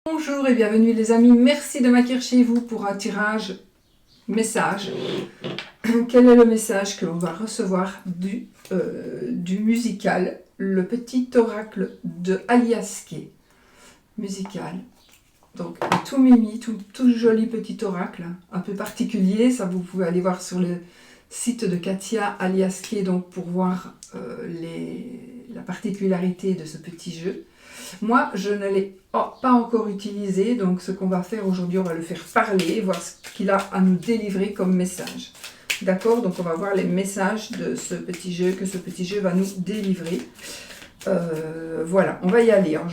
Bonjour et bienvenue les amis, merci de m'accueillir chez vous pour un tirage message. Quel est le message que l'on va recevoir du musical, le petit oracle de Aliaské musical. Donc tout mimi, tout joli petit oracle, un peu particulier, ça vous pouvez aller voir sur le site de Katia Aliaské donc pour voir la particularité de ce petit jeu. Moi, je ne l'ai pas encore utilisé, donc ce qu'on va faire aujourd'hui, on va le faire parler, voir ce qu'il a à nous délivrer comme message. D'accord? Donc on va voir les messages de ce petit jeu, que ce petit jeu va nous délivrer. Voilà, on va y aller. Alors,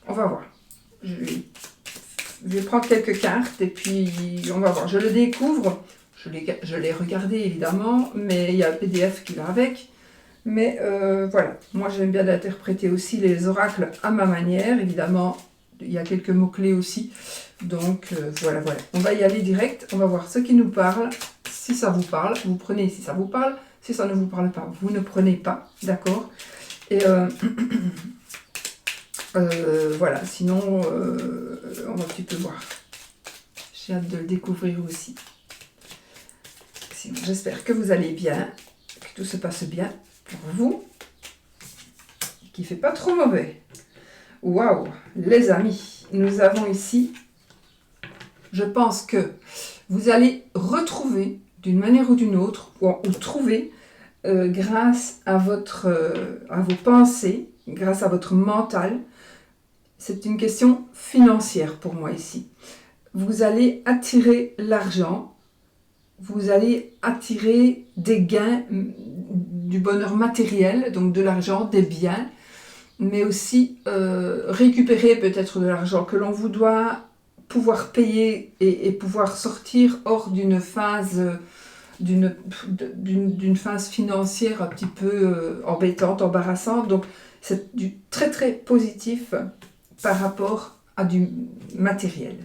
on va voir. Je vais prendre quelques cartes et puis on va voir. Je le découvre, je l'ai regardé évidemment, mais il y a un PDF qui va avec. Mais voilà, moi j'aime bien interpréter aussi les oracles à ma manière. Évidemment, il y a quelques mots-clés aussi. Donc voilà. On va y aller direct. On va voir ce qui nous parle. Si ça vous parle, vous prenez si ça vous parle. Si ça ne vous parle pas, vous ne prenez pas. D'accord? Et voilà, sinon, on va un petit peu voir. J'ai hâte de le découvrir aussi. J'espère que vous allez bien, que tout se passe bien pour vous, qui ne fait pas trop mauvais. Waouh, les amis, nous avons ici, je pense que vous allez retrouver d'une manière ou d'une autre, ou trouver grâce à vos pensées, grâce à votre mental. C'est une question financière pour moi ici. Vous allez attirer l'argent, vous allez attirer des gains, du bonheur matériel, donc de l'argent, des biens, mais aussi récupérer peut-être de l'argent que l'on vous doit, pouvoir payer et pouvoir sortir hors d'une phase, d'une phase financière un petit peu embêtante, embarrassante. Donc c'est du très très positif par rapport à du matériel.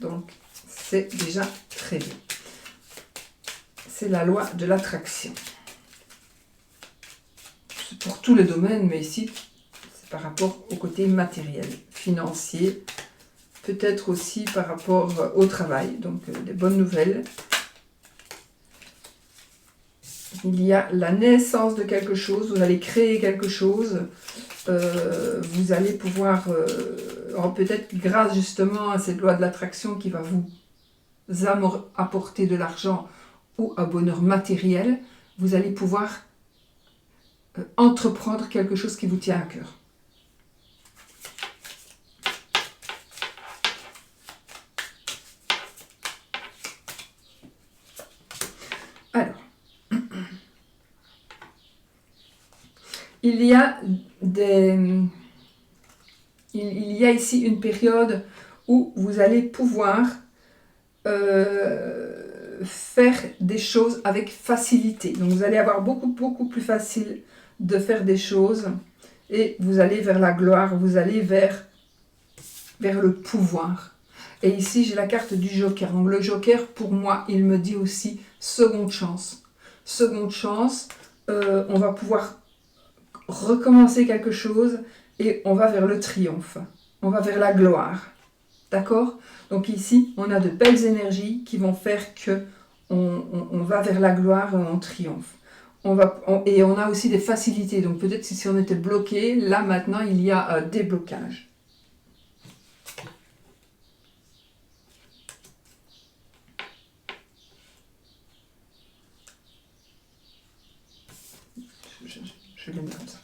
Donc c'est déjà très bien. C'est la loi de l'attraction. C'est pour tous les domaines, mais ici, c'est par rapport au côté matériel, financier, peut-être aussi par rapport au travail. Donc, des bonnes nouvelles. Il y a la naissance de quelque chose, vous allez créer quelque chose, vous allez pouvoir, peut-être grâce justement à cette loi de l'attraction qui va vous apporter de l'argent ou un bonheur matériel, vous allez pouvoir entreprendre quelque chose qui vous tient à cœur. Alors, il y a ici une période où vous allez pouvoir faire des choses avec facilité. Donc vous allez avoir beaucoup plus facile de faire des choses et vous allez vers la gloire, vous allez vers le pouvoir. Et ici j'ai la carte du joker. Donc le joker pour moi il me dit aussi seconde chance. Seconde chance, on va pouvoir recommencer quelque chose et on va vers le triomphe. On va vers la gloire. D'accord? Donc ici, on a de belles énergies qui vont faire que on va vers la gloire et on triomphe. Et on a aussi des facilités. Donc peut-être si on était bloqué, là maintenant, il y a un déblocage. Je le mets comme ça.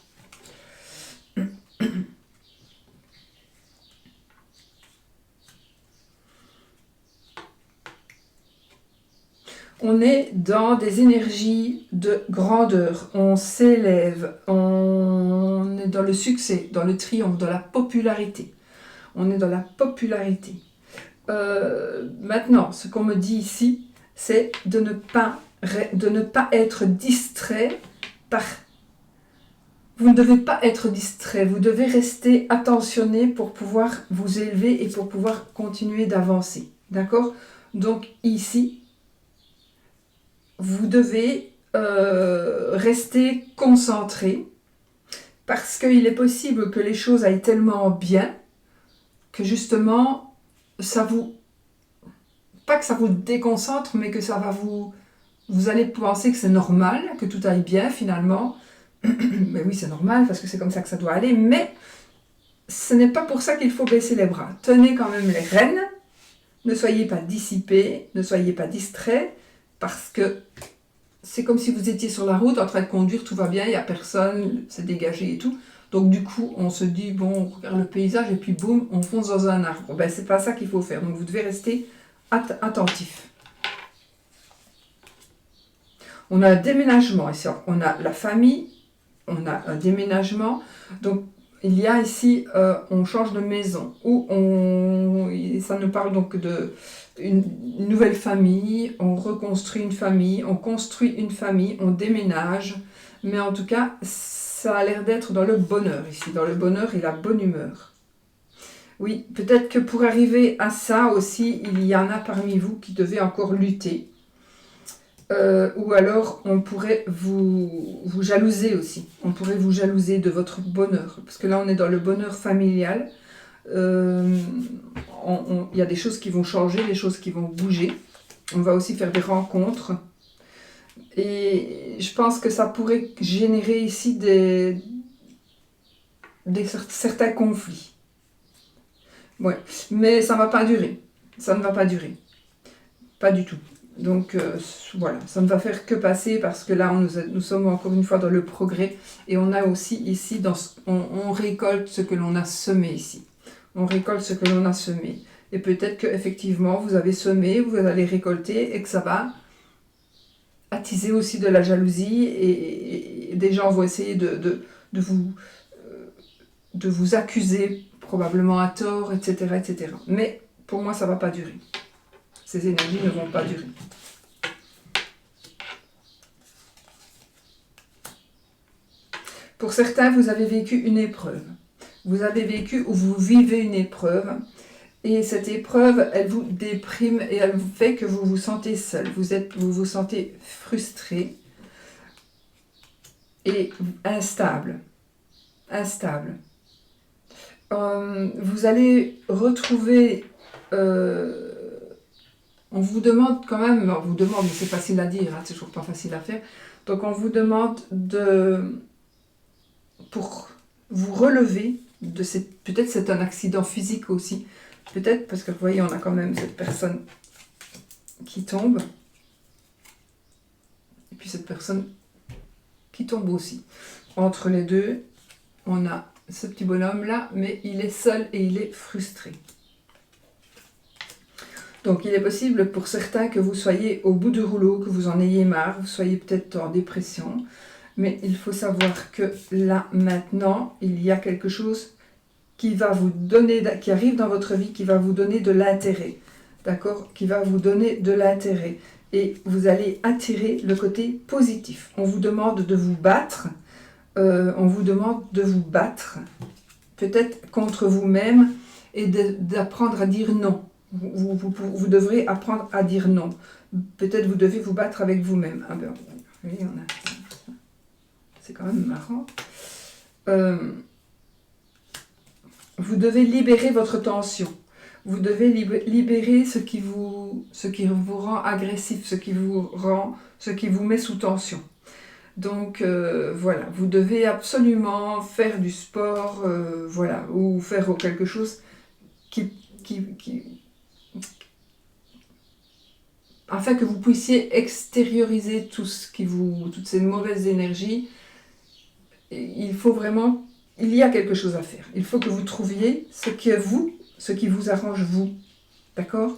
On est dans des énergies de grandeur, on s'élève, on est dans le succès, dans le triomphe, dans la popularité. On est dans la popularité. Maintenant, ce qu'on me dit ici, c'est de ne pas être distrait par... Vous ne devez pas être distrait, vous devez rester attentionné pour pouvoir vous élever et pour pouvoir continuer d'avancer. D'accord? Donc ici, vous devez rester concentré Parce qu'il est possible que les choses aillent tellement bien que justement, ça vous... Pas que ça vous déconcentre, mais que ça va vous... Vous allez penser que c'est normal, que tout aille bien finalement. Mais oui, c'est normal parce que c'est comme ça que ça doit aller. Mais ce n'est pas pour ça qu'il faut baisser les bras. Tenez quand même les rênes. Ne soyez pas dissipés, ne soyez pas distraits, parce que c'est comme si vous étiez sur la route en train de conduire, tout va bien, il n'y a personne, c'est dégagé et tout. Donc du coup, on se dit, bon, on regarde le paysage et puis boum, on fonce dans un arbre. Ben, c'est pas ça qu'il faut faire. Donc vous devez rester attentif. On a un déménagement ici, on a la famille, on a un déménagement. Donc il y a ici, on change de maison, ou ça nous parle donc de une nouvelle famille, on reconstruit une famille, on construit une famille, on déménage. Mais en tout cas, ça a l'air d'être dans le bonheur ici, dans le bonheur et la bonne humeur. Oui, peut-être que pour arriver à ça aussi, il y en a parmi vous qui devaient encore lutter. Ou alors on pourrait vous jalouser aussi. On pourrait vous jalouser de votre bonheur. Parce que là, on est dans le bonheur familial. Il y a des choses qui vont changer, des choses qui vont bouger. On va aussi faire des rencontres. Et je pense que ça pourrait générer ici certains conflits. Ouais. Mais ça ne va pas durer. Ça ne va pas durer. Pas du tout. Donc voilà, ça ne va faire que passer parce que là, nous sommes encore une fois dans le progrès. Et on a aussi ici, on récolte ce que l'on a semé ici. On récolte ce que l'on a semé. Et peut-être qu'effectivement, vous avez semé, vous allez récolter et que ça va attiser aussi de la jalousie. Et des gens vont essayer de vous accuser, probablement à tort, etc., etc. Mais pour moi, ça ne va pas durer. Ces énergies ne vont pas durer. Pour certains, vous avez vécu une épreuve. Vous avez vécu ou vous vivez une épreuve. Et cette épreuve, elle vous déprime et elle fait que vous vous sentez seul. Vous vous sentez frustré et instable. Instable. Vous allez retrouver... on vous demande quand même... On vous demande, mais c'est facile à dire, hein, c'est toujours pas facile à faire. Donc on vous demande pour vous relever de cette... Peut-être c'est un accident physique aussi. Peut-être parce que vous voyez, on a quand même cette personne qui tombe. Et puis cette personne qui tombe aussi. Entre les deux, on a ce petit bonhomme-là, mais il est seul et il est frustré. Donc il est possible pour certains que vous soyez au bout du rouleau, que vous en ayez marre, vous soyez peut-être en dépression. Mais il faut savoir que là, maintenant, il y a quelque chose qui va vous donner, qui arrive dans votre vie, qui va vous donner de l'intérêt. D'accord? Qui va vous donner de l'intérêt. Et vous allez attirer le côté positif. On vous demande de vous battre. On vous demande de vous battre. Peut-être contre vous-même et d'apprendre à dire non. Vous devrez apprendre à dire non. Peut-être vous devez vous battre avec vous-même. Ah ben, oui, c'est quand même marrant. Vous devez libérer votre tension. Vous devez libérer ce qui vous rend agressif, ce qui vous met sous tension. Donc voilà, vous devez absolument faire du sport, voilà, ou faire quelque chose afin que vous puissiez extérioriser toutes ces mauvaises énergies. Il faut vraiment, il y a quelque chose à faire. Il faut que vous trouviez ce qui vous arrange vous. D'accord?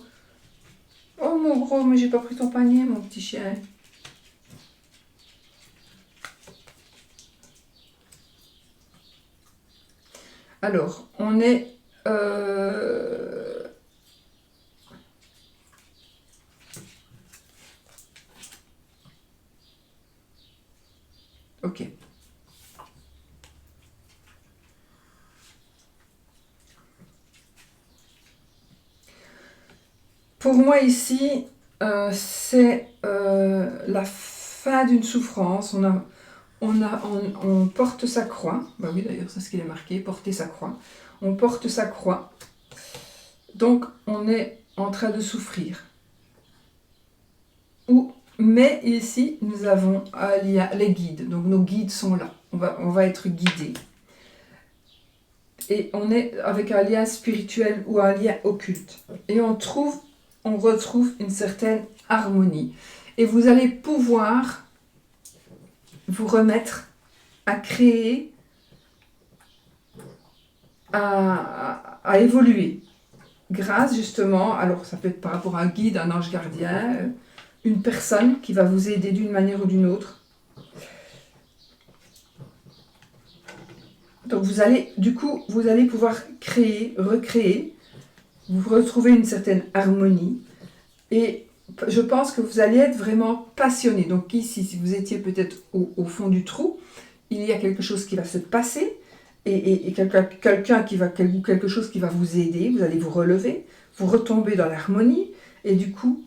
Oh mon gros, mais j'ai pas pris ton panier, mon petit chien. Alors, on est... Ok. Pour moi ici, c'est la fin d'une souffrance. on porte sa croix. Bah oui, d'ailleurs, c'est ce qu'il est marqué, porter sa croix. On porte sa croix. Donc, on est en train de souffrir. Mais ici, nous avons les guides. Donc, nos guides sont là. On va être guidés. Et on est avec un lien spirituel ou un lien occulte. Et on retrouve une certaine harmonie. Et vous allez pouvoir vous remettre à créer, à évoluer. Grâce justement, alors ça peut être par rapport à un guide, un ange gardien, une personne qui va vous aider d'une manière ou d'une autre. Donc vous allez pouvoir créer, recréer, vous retrouver une certaine harmonie. Et je pense que vous allez être vraiment passionné. Donc ici, si vous étiez peut-être au fond du trou, il y a quelque chose qui va se passer et quelque chose qui va vous aider. Vous allez vous relever, vous retomber dans l'harmonie et du coup,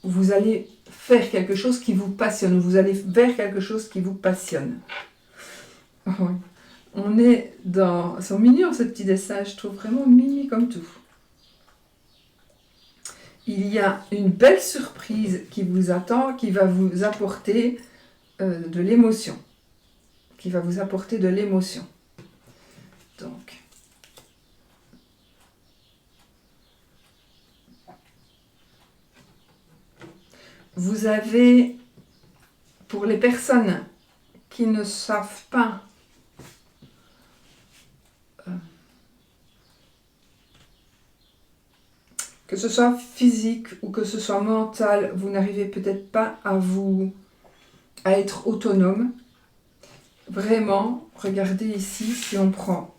vous allez faire quelque chose qui vous passionne. Vous allez vers quelque chose qui vous passionne. Oui. C'est mignon ce petit dessin, je trouve vraiment mimi comme tout. Il y a une belle surprise qui vous attend, qui va vous apporter de l'émotion. Qui va vous apporter de l'émotion. Donc, vous avez, pour les personnes qui ne savent pas que ce soit physique ou que ce soit mental, vous n'arrivez peut-être pas à être autonome. Vraiment, regardez ici, si on prend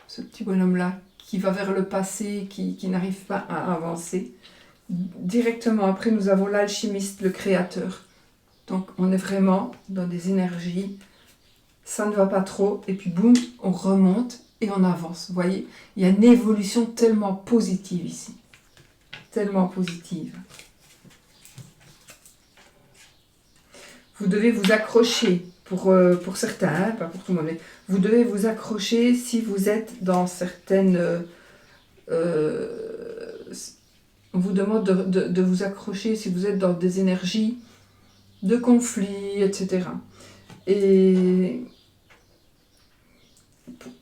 ce petit bonhomme-là qui va vers le passé, qui n'arrive pas à avancer. Directement après, nous avons l'alchimiste, le créateur. Donc, on est vraiment dans des énergies, ça ne va pas trop, et puis boum, on remonte et on avance. Vous voyez, il y a une évolution tellement positive ici. Tellement positive. Vous devez vous accrocher, pour certains, hein, pas pour tout le monde, mais vous devez vous accrocher si vous êtes dans certaines... on vous demande de vous accrocher si vous êtes dans des énergies de conflit, etc. Et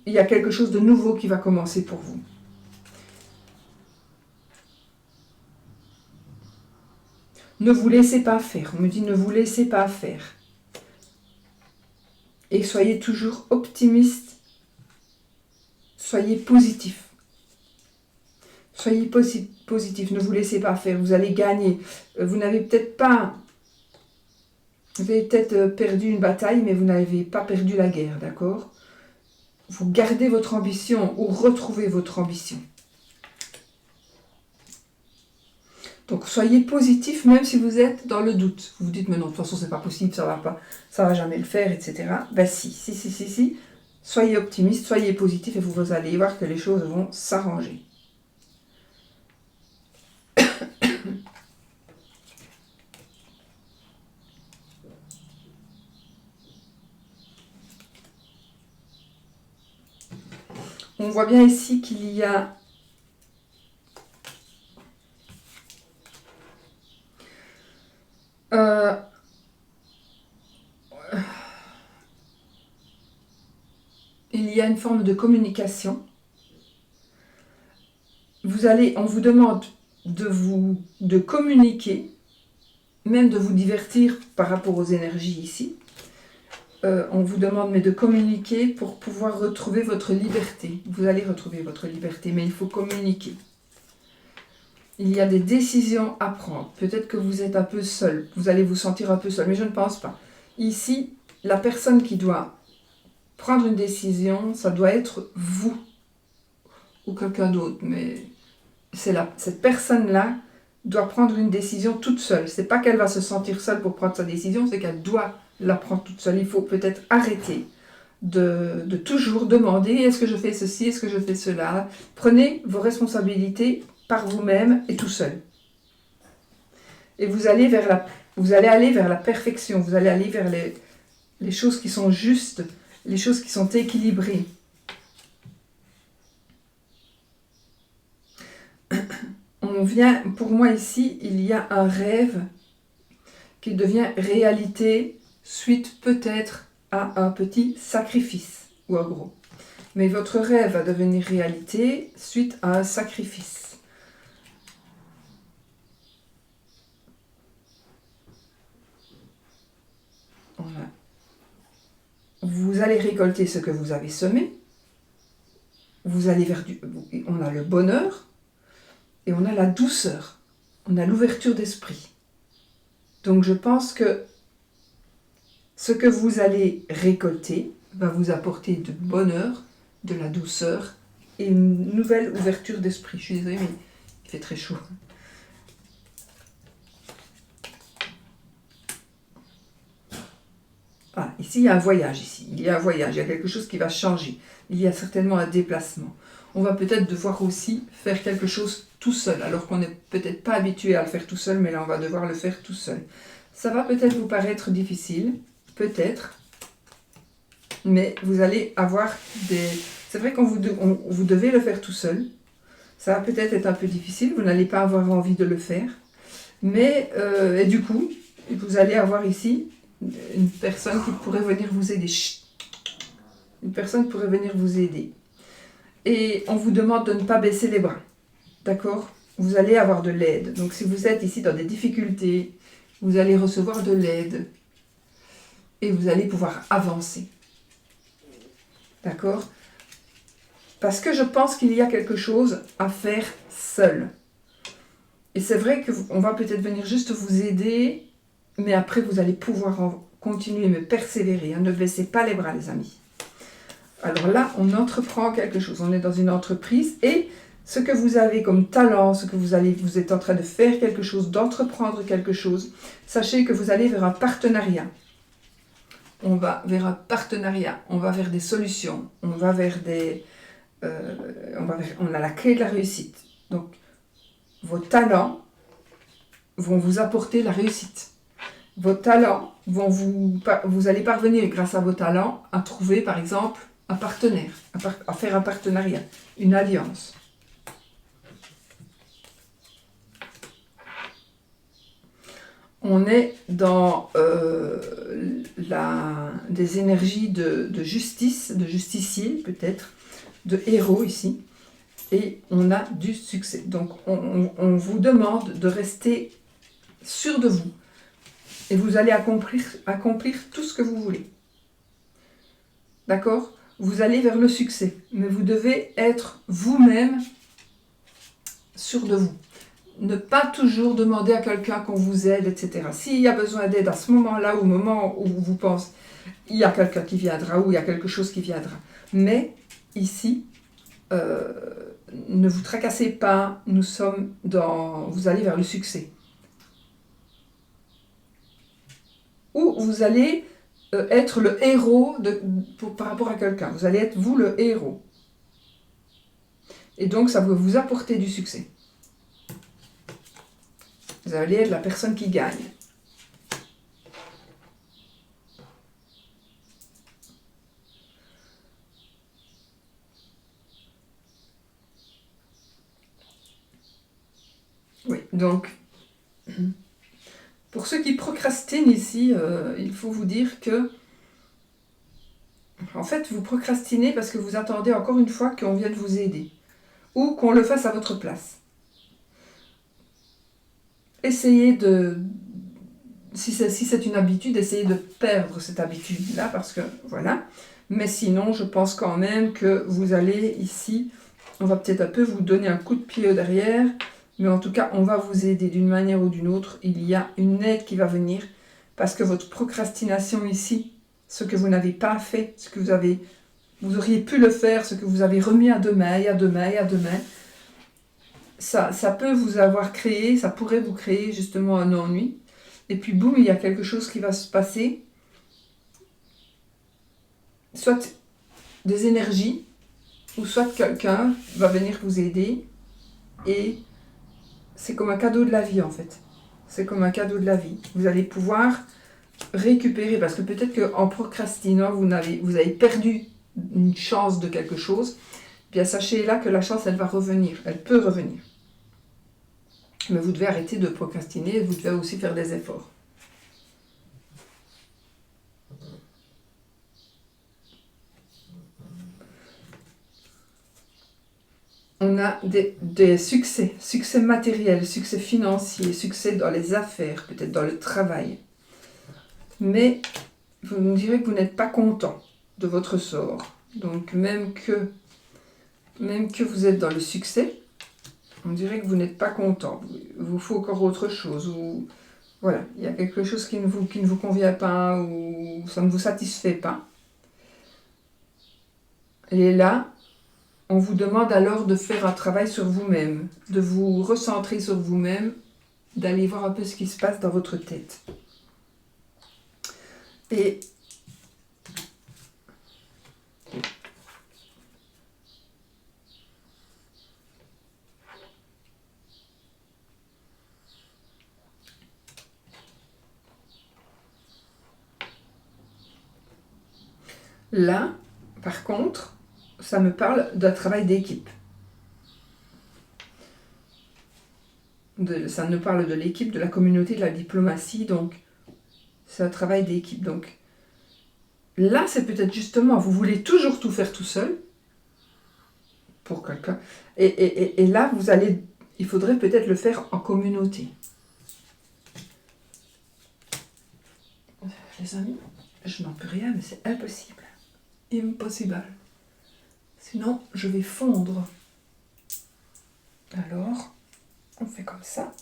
il y a quelque chose de nouveau qui va commencer pour vous. Ne vous laissez pas faire. On me dit ne vous laissez pas faire. Et soyez toujours optimiste. Soyez positif. Soyez positif. Ne vous laissez pas faire. Vous allez gagner. Vous n'avez peut-être pas... Vous avez peut-être perdu une bataille, mais vous n'avez pas perdu la guerre, d'accord? Vous gardez votre ambition ou retrouvez votre ambition. Donc, soyez positif même si vous êtes dans le doute. Vous vous dites, mais non, de toute façon, c'est pas possible, ça va jamais le faire, etc. Ben si. Soyez optimiste, soyez positif et vous allez voir que les choses vont s'arranger. On voit bien ici qu'il y a une forme de communication. On vous demande de communiquer, même de vous divertir par rapport aux énergies ici. On vous demande de communiquer pour pouvoir retrouver votre liberté. Vous allez retrouver votre liberté, mais il faut communiquer. Il y a des décisions à prendre. Peut-être que vous êtes un peu seul. Vous allez vous sentir un peu seul, mais je ne pense pas. Ici, la personne qui doit prendre une décision, ça doit être vous ou quelqu'un d'autre. Mais cette personne-là doit prendre une décision toute seule. Ce n'est pas qu'elle va se sentir seule pour prendre sa décision, c'est qu'elle doit la prendre toute seule. Il faut peut-être arrêter de toujours demander est-ce que je fais ceci, est-ce que je fais cela. Prenez vos responsabilités par vous-même et tout seul. Et vous allez vers Vous allez aller vers la perfection, vous allez aller vers les choses qui sont justes, les choses qui sont équilibrées. On vient, pour moi ici, il y a un rêve qui devient réalité suite peut-être à un petit sacrifice ou un gros. Mais votre rêve va devenir réalité suite à un sacrifice. Voilà. Vous allez récolter ce que vous avez semé. Vous allez vers on a le bonheur et on a la douceur. On a l'ouverture d'esprit. Donc je pense que ce que vous allez récolter va vous apporter du bonheur, de la douceur et une nouvelle ouverture d'esprit. Je suis désolée, mais il fait très chaud. Ah, ici, il y a un voyage. Ici. Il y a un voyage, il y a quelque chose qui va changer. Il y a certainement un déplacement. On va peut-être devoir aussi faire quelque chose tout seul, alors qu'on n'est peut-être pas habitué à le faire tout seul, mais là, on va devoir le faire tout seul. Ça va peut-être vous paraître difficile, peut-être, mais vous allez avoir des... C'est vrai qu'on vous devez le faire tout seul. Ça va peut-être être un peu difficile, vous n'allez pas avoir envie de le faire. Mais, et du coup, vous allez avoir ici une personne qui pourrait venir vous aider. Chut. Une personne pourrait venir vous aider. Et on vous demande de ne pas baisser les bras. D'accord? Vous allez avoir de l'aide. Donc si vous êtes ici dans des difficultés, vous allez recevoir de l'aide. Et vous allez pouvoir avancer. D'accord? Parce que je pense qu'il y a quelque chose à faire seul. Et c'est vrai qu'on va peut-être venir juste vous aider, mais après vous allez pouvoir continuer, mais persévérer. Hein. Ne baissez pas les bras, les amis. Alors là, on entreprend quelque chose. On est dans une entreprise et ce que vous avez comme talent, ce que vous êtes en train de faire quelque chose, d'entreprendre quelque chose, sachez que vous allez vers un partenariat. On va vers un partenariat, on va vers des solutions, on va vers des... on a la clé de la réussite. Donc, vos talents vont vous apporter la réussite. Vos talents vous allez parvenir grâce à vos talents à trouver par exemple un partenaire, à faire un partenariat, une alliance. On est dans des énergies de justice, de justicier peut-être, de héros ici. Et on a du succès. Donc on vous demande de rester sûr de vous. Et vous allez accomplir tout ce que vous voulez. D'accord? Vous allez vers le succès. Mais vous devez être vous-même sûr de vous. Ne pas toujours demander à quelqu'un qu'on vous aide, etc. S'il y a besoin d'aide à ce moment-là, au moment où vous pensez, il y a quelqu'un qui viendra ou il y a quelque chose qui viendra. Mais ici, ne vous tracassez pas, vous allez vers le succès. Ou vous allez être le héros par rapport à quelqu'un. Vous allez être vous le héros. Et donc ça va vous apporter du succès. Vous allez être la personne qui gagne. Oui, donc, pour ceux qui procrastinent ici, il faut vous dire que, en fait, vous procrastinez parce que vous attendez encore une fois qu'on vienne vous aider, ou qu'on le fasse à votre place. Essayez si c'est une habitude, essayez de perdre cette habitude-là, parce que, voilà. Mais sinon, je pense quand même que vous allez ici, on va peut-être un peu vous donner un coup de pied au derrière, mais en tout cas, on va vous aider d'une manière ou d'une autre. Il y a une aide qui va venir, parce que votre procrastination ici, ce que vous n'avez pas fait, ce que vous auriez pu le faire, ce que vous avez remis à demain, et à demain, et à demain, ça peut vous avoir créé, ça pourrait vous créer justement un ennui. Et puis boum, il y a quelque chose qui va se passer. Soit des énergies, ou soit quelqu'un va venir vous aider. Et c'est comme un cadeau de la vie en fait. C'est comme un cadeau de la vie. Vous allez pouvoir récupérer, parce que peut-être qu'en procrastinant, vous avez perdu une chance de quelque chose. Bien, sachez là que la chance, elle va revenir. Elle peut revenir. Mais vous devez arrêter de procrastiner. Vous devez aussi faire des efforts. On a des succès matériels, succès financiers, succès dans les affaires, peut-être dans le travail. Mais vous me direz que vous n'êtes pas content de votre sort. Donc même que vous êtes dans le succès, on dirait que vous n'êtes pas content. Il vous faut encore autre chose. Ou voilà, il y a quelque chose qui ne vous convient pas ou ça ne vous satisfait pas. Et là, on vous demande alors de faire un travail sur vous-même, de vous recentrer sur vous-même, d'aller voir un peu ce qui se passe dans votre tête. Et là, par contre, ça me parle d'un travail d'équipe. Ça nous parle de l'équipe, de la communauté, de la diplomatie, donc c'est un travail d'équipe. Donc là, c'est peut-être justement, vous voulez toujours tout faire tout seul, pour quelqu'un, et là, il faudrait peut-être le faire en communauté. Les amis, je n'en peux rien, mais c'est impossible. Impossible. Sinon, je vais fondre. Alors, on fait comme ça.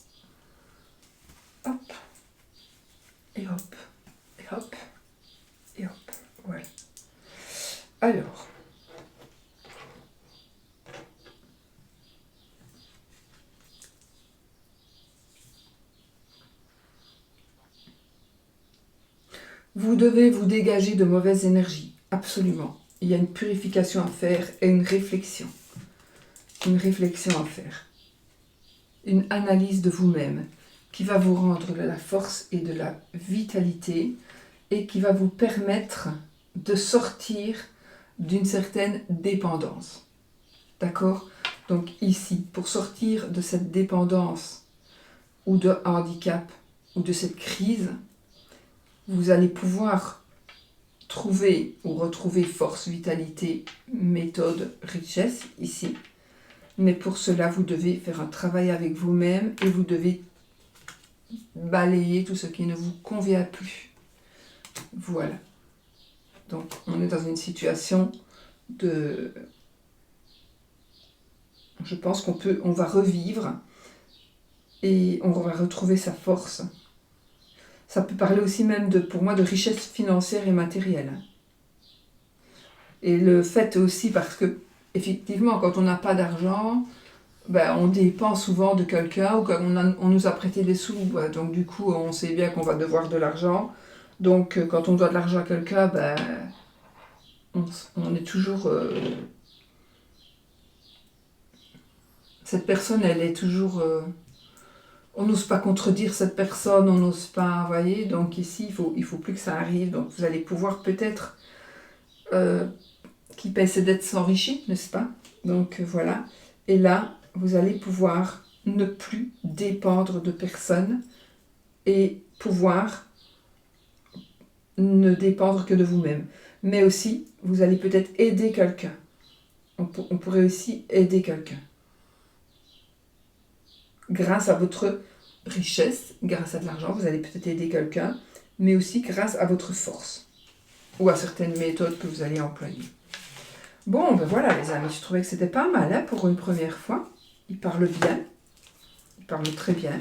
Hop. Et hop. Et hop. Et hop. Voilà. Alors. Vous devez vous dégager de mauvaises énergies. Absolument. Il y a une purification à faire et une réflexion. Une réflexion à faire. Une analyse de vous-même qui va vous rendre de la force et de la vitalité et qui va vous permettre de sortir d'une certaine dépendance. D'accord ? Donc ici, pour sortir de cette dépendance ou de handicap ou de cette crise, vous allez pouvoir trouver ou retrouver force, vitalité, méthode, richesse ici. Mais pour cela, vous devez faire un travail avec vous-même et vous devez balayer tout ce qui ne vous convient plus. Voilà. Donc, on est dans une situation de... Je pense on va revivre et on va retrouver sa force. Ça peut parler aussi même, pour moi, de richesse financière et matérielle. Et le fait aussi, parce que, effectivement, quand on n'a pas d'argent, on dépend souvent de quelqu'un ou on nous a prêté des sous. Donc, du coup, on sait bien qu'on va devoir de l'argent. Donc, quand on doit de l'argent à quelqu'un, on est toujours... cette personne, elle est toujours... on n'ose pas contredire cette personne, on n'ose pas... Vous voyez, donc ici, il faut plus que ça arrive. Donc, vous allez pouvoir peut-être... qui paie ses dettes s'enrichit, n'est-ce pas? Donc, voilà. Et là, vous allez pouvoir ne plus dépendre de personne et pouvoir ne dépendre que de vous-même. Mais aussi, vous allez peut-être aider quelqu'un. On pourrait aussi aider quelqu'un. Grâce à votre richesse, grâce à de l'argent, vous allez peut-être aider quelqu'un, mais aussi grâce à votre force ou à certaines méthodes que vous allez employer. Bon, voilà les amis, je trouvais que c'était pas mal pour une première fois. Il parle bien, il parle très bien.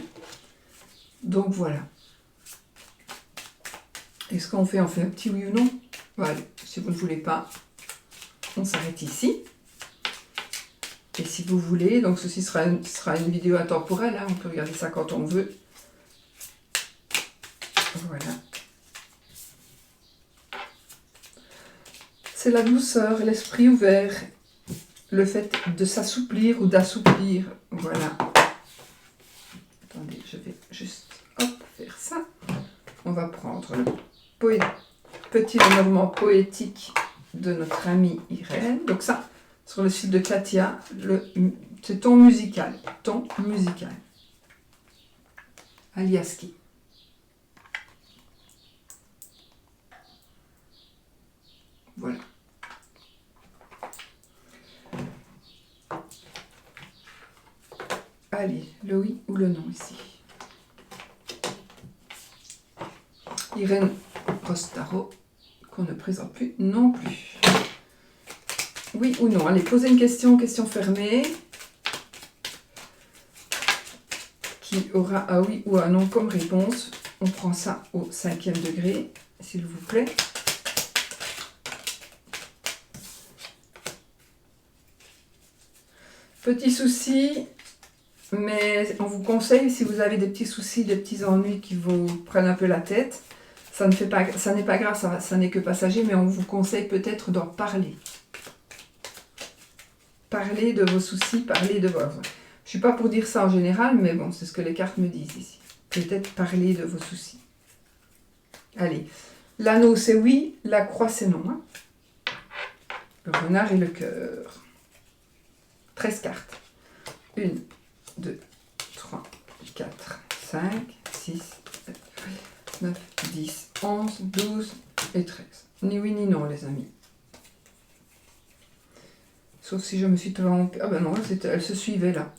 Donc voilà. Est-ce qu'on fait un petit oui ou non? Voilà, si vous ne voulez pas, on s'arrête ici. Et si vous voulez, donc ceci sera une vidéo intemporelle, on peut regarder ça quand on veut. Voilà. C'est la douceur, l'esprit ouvert, le fait de s'assouplir ou d'assouplir. Voilà. Attendez, je vais juste... Hop. ça. On va prendre le petit Lenormand poétique de notre amie Irène. Donc ça, sur le site de Katia, c'est ton musical. Ton musical. Aliaski. Voilà. Allez, le oui ou le non ici. Irène Rostaro, qu'on ne présente plus non plus. Oui ou non? Allez, posez une question fermée. Qui aura un oui ou un non comme réponse. On prend ça au 5e degré, s'il vous plaît. Petit souci, mais on vous conseille, si vous avez des petits soucis, des petits ennuis qui vous prennent un peu la tête, ça n'est pas grave, ça n'est que passager, mais on vous conseille peut-être d'en parler. Parler de vos soucis, parler de vos... Je ne suis pas pour dire ça en général, mais bon, c'est ce que les cartes me disent ici. Peut-être parler de vos soucis. Allez, l'anneau c'est oui, la croix c'est non. Hein. Le renard et le cœur. 13 cartes. 1, 2, 3, 4, 5, 6, 7, 9, 10, 11, 12 et 13. Ni oui ni non, les amis. Sauf si je me suis trompée. Ah ben non, elle se suivait là.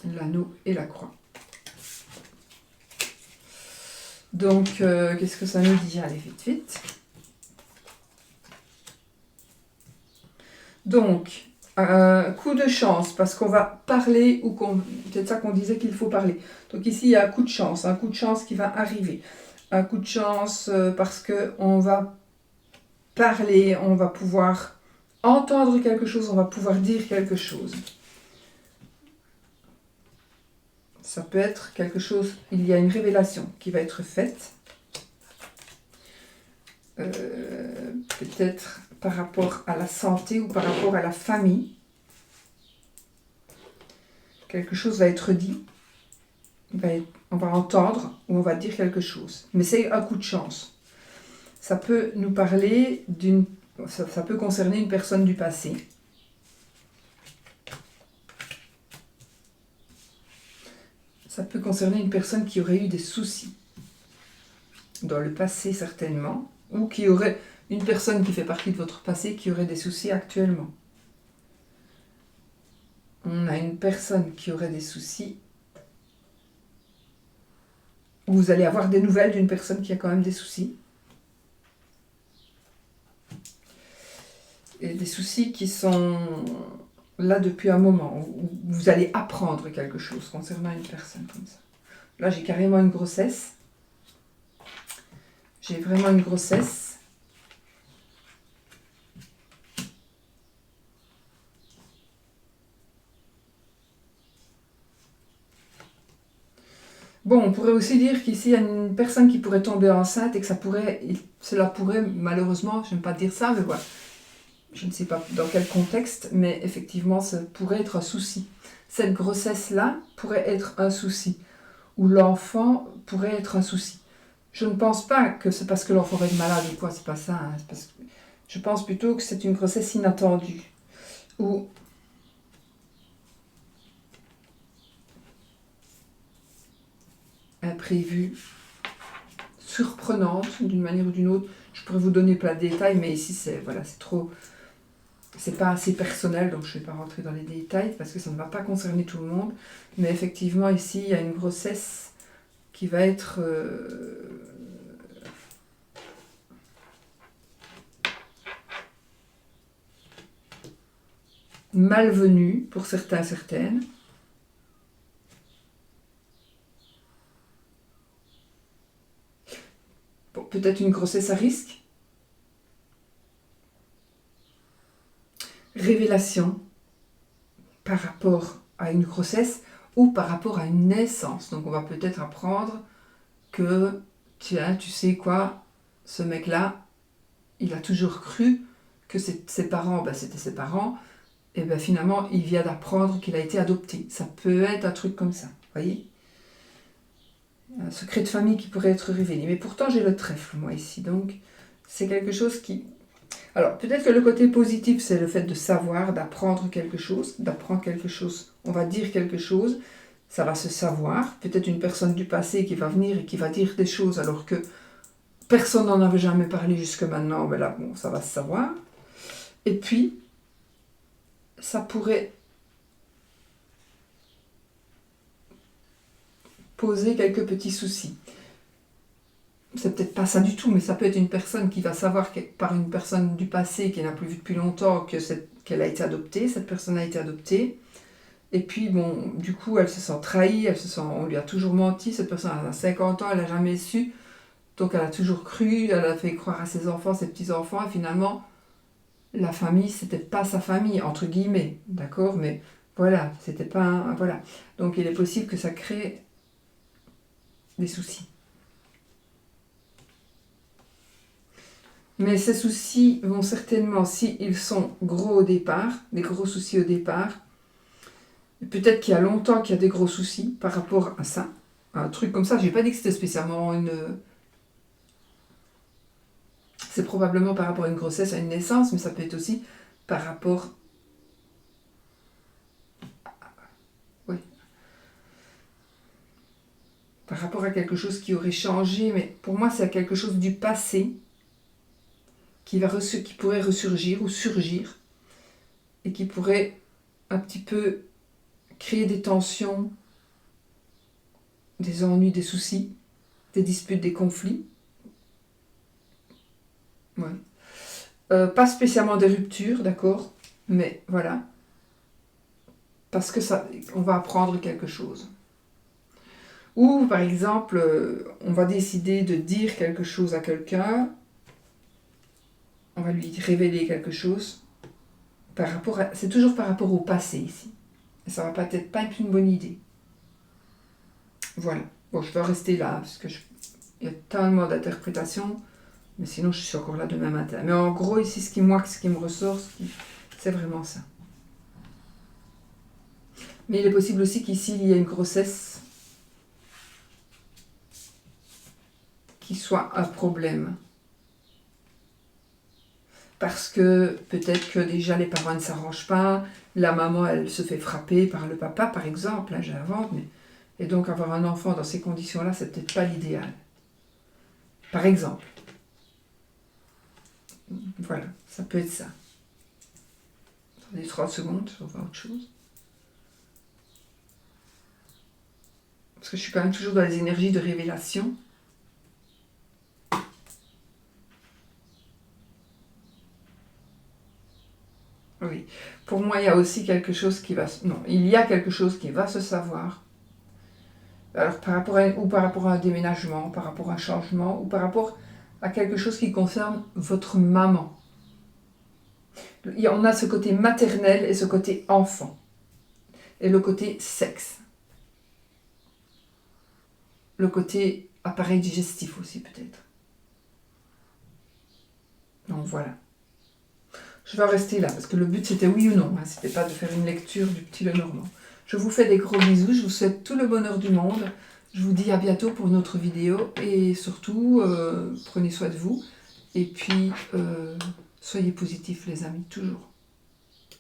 L'anneau et la croix. Donc, qu'est-ce que ça nous dit? Allez, vite, vite. Donc, coup de chance, parce qu'on va parler, ou peut-être ça qu'on disait qu'il faut parler. Donc ici, il y a un coup de chance qui va arriver. Un coup de chance parce qu'on va parler, on va pouvoir entendre quelque chose, on va pouvoir dire quelque chose. Ça peut être quelque chose, il y a une révélation qui va être faite. Peut-être par rapport à la santé ou par rapport à la famille. Quelque chose va être dit. On va entendre ou on va dire quelque chose. Mais c'est un coup de chance. Ça peut nous parler ça peut concerner une personne du passé. Ça peut concerner une personne qui aurait eu des soucis. Dans le passé certainement. Ou qui aurait une personne qui fait partie de votre passé qui aurait des soucis actuellement. On a une personne qui aurait des soucis. Vous allez avoir des nouvelles d'une personne qui a quand même des soucis. Et des soucis qui sont là depuis un moment. Où vous allez apprendre quelque chose concernant une personne comme ça. Là, j'ai carrément une grossesse. J'ai vraiment une grossesse. Bon, on pourrait aussi dire qu'ici, il y a une personne qui pourrait tomber enceinte et que cela pourrait, malheureusement, je n'aime pas dire ça, mais voilà, je ne sais pas dans quel contexte, mais effectivement, ça pourrait être un souci. Cette grossesse-là pourrait être un souci, ou l'enfant pourrait être un souci. Je ne pense pas que c'est parce que l'enfant va être malade ou quoi, c'est pas ça. Hein, je pense plutôt que c'est une grossesse inattendue, ou imprévue, surprenante d'une manière ou d'une autre. Je pourrais vous donner plein de détails, mais ici c'est trop, c'est pas assez personnel, donc je ne vais pas rentrer dans les détails parce que ça ne va pas concerner tout le monde. Mais effectivement ici il y a une grossesse qui va être malvenue pour certains, certaines. Peut-être une grossesse à risque. Révélation par rapport à une grossesse ou par rapport à une naissance. Donc on va peut-être apprendre que, tiens, tu sais quoi, ce mec-là, il a toujours cru que ses parents, c'était ses parents, et bien finalement, il vient d'apprendre qu'il a été adopté. Ça peut être un truc comme ça, vous voyez ? Un secret de famille qui pourrait être révélé. Mais pourtant, j'ai le trèfle, moi, ici. Donc, c'est quelque chose qui... Alors, peut-être que le côté positif, c'est le fait de savoir, d'apprendre quelque chose, on va dire quelque chose, ça va se savoir. Peut-être une personne du passé qui va venir et qui va dire des choses alors que personne n'en avait jamais parlé jusque maintenant, mais là, bon, ça va se savoir. Et puis, ça pourrait poser quelques petits soucis. C'est peut-être pas ça du tout, mais ça peut être une personne qui va savoir par une personne du passé qui n'a plus vu depuis longtemps qu'elle a été adoptée, cette personne a été adoptée. Et puis, bon, du coup, elle se sent trahie, on lui a toujours menti, cette personne a 50 ans, elle n'a jamais su. Donc, elle a toujours cru, elle a fait croire à ses enfants, ses petits-enfants, et finalement, la famille, c'était pas sa famille, entre guillemets, d'accord? Mais voilà, c'était pas voilà. Donc, il est possible que ça crée des soucis. Mais ces soucis vont certainement, s'ils sont gros au départ, des gros soucis au départ, peut-être qu'il y a longtemps qu'il y a des gros soucis par rapport à ça, un truc comme ça, j'ai pas dit que c'était spécialement une... C'est probablement par rapport à une grossesse, à une naissance, mais ça peut être aussi par rapport... Oui. Par rapport à quelque chose qui aurait changé, mais pour moi c'est quelque chose du passé qui pourrait ressurgir ou surgir et qui pourrait un petit peu créer des tensions, des ennuis, des soucis, des disputes, des conflits. Ouais. Pas spécialement des ruptures, d'accord, mais voilà. Parce que ça, on va apprendre quelque chose. Ou par exemple, on va décider de dire quelque chose à quelqu'un, on va lui révéler quelque chose, c'est toujours par rapport au passé ici. Et ça va peut-être pas être une bonne idée. Voilà. Bon, je vais rester là, parce que il y a tellement d'interprétations, mais sinon je suis encore là demain matin. Mais en gros, ici, ce qui me ressort, c'est vraiment ça. Mais il est possible aussi qu'ici, il y ait une grossesse qui soit un problème. Parce que peut-être que déjà les parents ne s'arrangent pas, la maman, elle se fait frapper par le papa, par exemple, là j'invente, mais... Et donc avoir un enfant dans ces conditions-là, c'est peut-être pas l'idéal. Par exemple. Voilà, ça peut être ça. Attendez 30 secondes, je vais voir autre chose. Parce que je suis quand même toujours dans les énergies de révélation. Oui. Pour moi, il y a aussi quelque chose qui va... Non, il y a quelque chose qui va se savoir. Alors, par rapport à un déménagement, par rapport à un changement, ou par rapport à quelque chose qui concerne votre maman. On a ce côté maternel et ce côté enfant. Et le côté sexe. Le côté appareil digestif aussi, peut-être. Donc, voilà. Je vais en rester là, parce que le but, c'était oui ou non. C'était pas de faire une lecture du petit Lenormand. Je vous fais des gros bisous, je vous souhaite tout le bonheur du monde. Je vous dis à bientôt pour une autre vidéo. Et surtout, prenez soin de vous. Et puis, soyez positifs les amis, toujours.